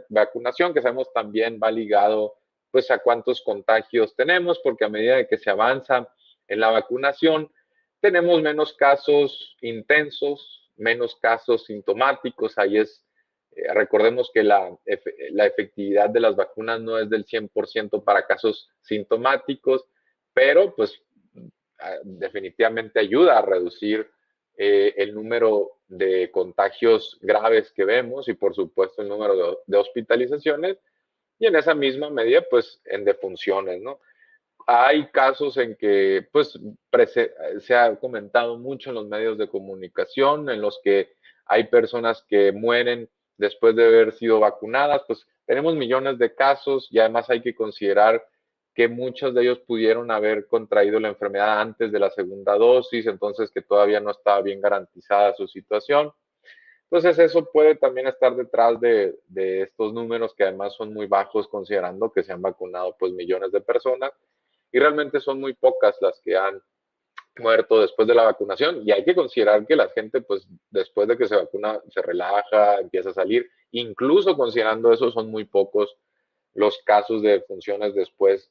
vacunación, que sabemos también va ligado pues a cuántos contagios tenemos, porque a medida de que se avanza en la vacunación, tenemos menos casos intensos, menos casos sintomáticos. Ahí recordemos que la efectividad de las vacunas no es del 100% para casos sintomáticos, pero pues definitivamente ayuda a reducir el número de contagios graves que vemos y por supuesto el número de hospitalizaciones y en esa misma medida pues en defunciones, ¿no? Hay casos en que pues se ha comentado mucho en los medios de comunicación en los que hay personas que mueren después de haber sido vacunadas, pues tenemos millones de casos y además hay que considerar que muchos de ellos pudieron haber contraído la enfermedad antes de la segunda dosis, entonces que todavía no estaba bien garantizada su situación. Entonces eso puede también estar detrás de estos números que además son muy bajos considerando que se han vacunado pues millones de personas y realmente son muy pocas las que han muerto después de la vacunación y hay que considerar que la gente pues después de que se vacuna se relaja, empieza a salir, incluso considerando eso son muy pocos los casos de funciones después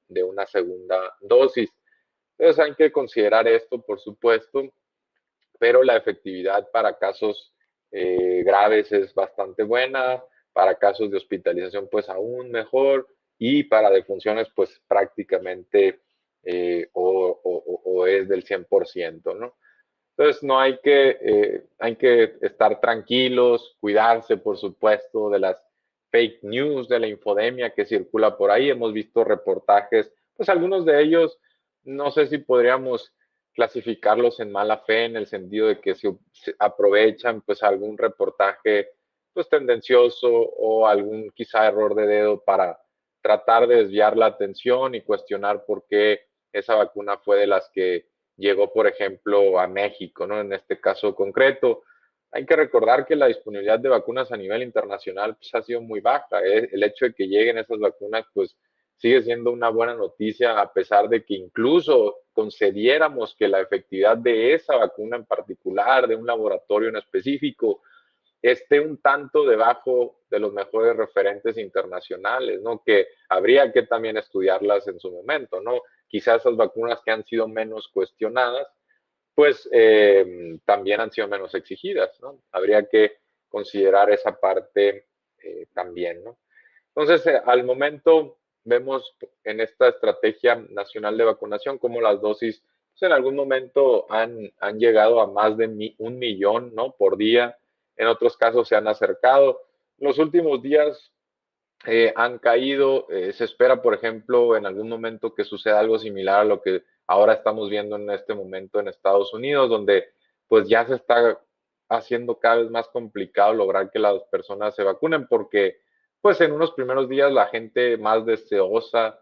de una segunda dosis. Entonces hay que considerar esto, por supuesto, pero la efectividad para casos graves es bastante buena, para casos de hospitalización pues aún mejor y para defunciones pues prácticamente o es del 100%, ¿no? Entonces no hay que estar tranquilos, cuidarse por supuesto de las fake news, de la infodemia que circula por ahí. Hemos visto reportajes, pues algunos de ellos no sé si podríamos clasificarlos en mala fe en el sentido de que se aprovechan pues algún reportaje pues tendencioso o algún quizá error de dedo para tratar de desviar la atención y cuestionar por qué esa vacuna fue de las que llegó, por ejemplo, a México, ¿no? En este caso concreto. Hay que recordar que la disponibilidad de vacunas a nivel internacional pues, ha sido muy baja. El hecho de que lleguen esas vacunas, pues sigue siendo una buena noticia, a pesar de que incluso concediéramos que la efectividad de esa vacuna en particular, de un laboratorio en específico, esté un tanto debajo de los mejores referentes internacionales, ¿no? Que habría que también estudiarlas en su momento, ¿no? Quizás esas vacunas que han sido menos cuestionadas, pues también han sido menos exigidas, ¿no? Habría que considerar esa parte también, ¿no? Entonces, al momento vemos en esta estrategia nacional de vacunación cómo las dosis pues, en algún momento han llegado a más de 1 millón, ¿no? Por día. En otros casos se han acercado. En los últimos días han caído. Se espera, por ejemplo, en algún momento que suceda algo similar a lo que ahora estamos viendo en este momento en Estados Unidos, donde pues ya se está haciendo cada vez más complicado lograr que las personas se vacunen porque pues en unos primeros días la gente más deseosa,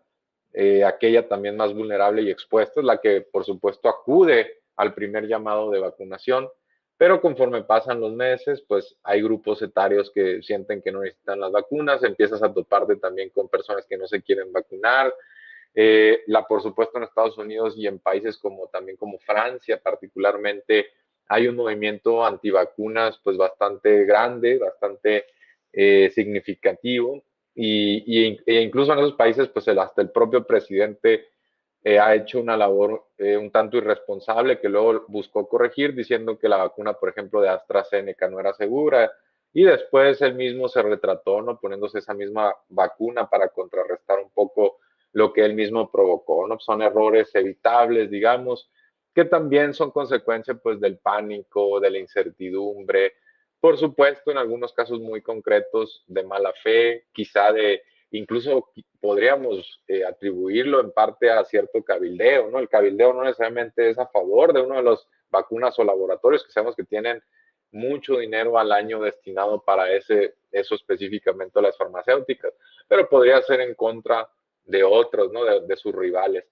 aquella también más vulnerable y expuesta, es la que por supuesto acude al primer llamado de vacunación, pero conforme pasan los meses, pues hay grupos etarios que sienten que no necesitan las vacunas, empiezas a toparte también con personas que no se quieren vacunar, por supuesto en Estados Unidos y en países como también como Francia particularmente, hay un movimiento antivacunas pues bastante grande, bastante significativo e incluso en esos países pues hasta el propio presidente ha hecho una labor un tanto irresponsable que luego buscó corregir diciendo que la vacuna, por ejemplo, de AstraZeneca no era segura y después él mismo se retrató, ¿no? Poniéndose esa misma vacuna para contrarrestar un poco lo que él mismo provocó, ¿no? Son errores evitables, digamos, que también son consecuencia, pues, del pánico, de la incertidumbre, por supuesto, en algunos casos muy concretos de mala fe, quizá incluso podríamos atribuirlo en parte a cierto cabildeo, ¿no? El cabildeo no necesariamente es a favor de una de las vacunas o laboratorios que sabemos que tienen mucho dinero al año destinado para eso específicamente a las farmacéuticas, pero podría ser en contra de otros, ¿no? De sus rivales.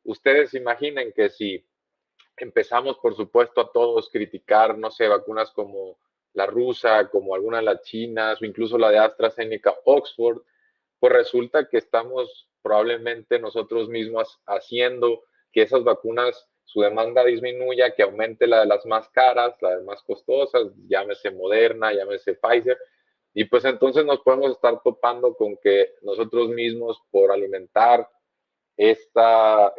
Ustedes imaginen que si empezamos, por supuesto, a todos criticar, no sé, vacunas como la rusa, como alguna de las chinas, o incluso la de AstraZeneca, Oxford, pues resulta que estamos probablemente nosotros mismos haciendo que esas vacunas, su demanda disminuya, que aumente la de las más caras, la de más costosas, llámese Moderna, llámese Pfizer, Y pues entonces nos podemos estar topando con que nosotros mismos, por alimentar esta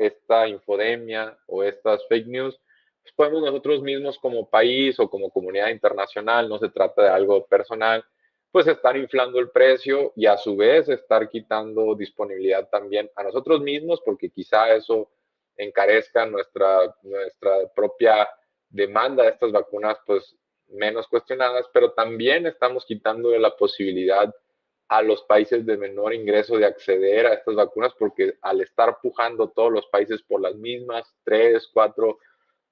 infodemia o estas fake news, pues podemos nosotros mismos como país o como comunidad internacional, no se trata de algo personal, pues estar inflando el precio y a su vez estar quitando disponibilidad también a nosotros mismos, porque quizá eso encarezca nuestra propia demanda de estas vacunas, pues menos cuestionadas, pero también estamos quitando la posibilidad a los países de menor ingreso de acceder a estas vacunas, porque al estar pujando todos los países por las mismas 3, 4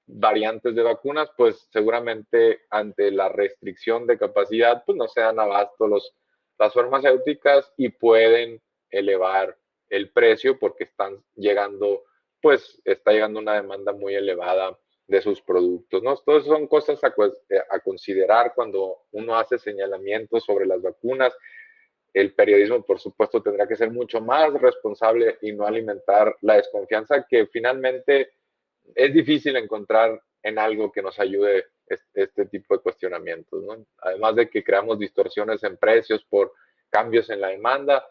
variantes de vacunas, pues seguramente ante la restricción de capacidad, pues no se dan abasto las farmacéuticas y pueden elevar el precio porque están llegando, pues está llegando una demanda muy elevada de sus productos, ¿no? Entonces son cosas a considerar cuando uno hace señalamientos sobre las vacunas. El periodismo, por supuesto, tendrá que ser mucho más responsable y no alimentar la desconfianza que finalmente es difícil encontrar en algo que nos ayude este tipo de cuestionamientos, ¿no? Además de que creamos distorsiones en precios por cambios en la demanda,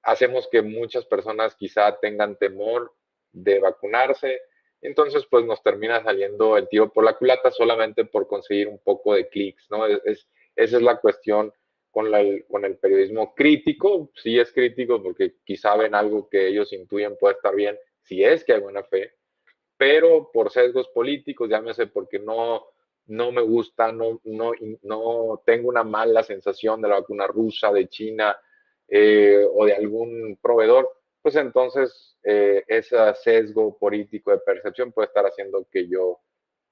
hacemos que muchas personas quizá tengan temor de vacunarse, entonces pues nos termina saliendo el tiro por la culata solamente por conseguir un poco de clics, ¿no? Esa es la cuestión con el periodismo crítico, sí es crítico porque quizá ven algo que ellos intuyen puede estar bien, si es que hay buena fe, pero por sesgos políticos, llámese porque no me gusta, no tengo una mala sensación de la vacuna rusa, de China o de algún proveedor, pues entonces ese sesgo político de percepción puede estar haciendo que yo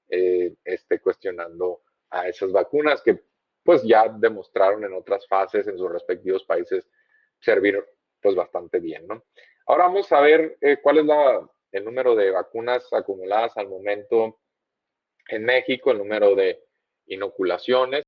esté cuestionando a esas vacunas que pues ya demostraron en otras fases en sus respectivos países servir pues bastante bien, ¿no? Ahora vamos a ver cuál es el número de vacunas acumuladas al momento en México, el número de inoculaciones.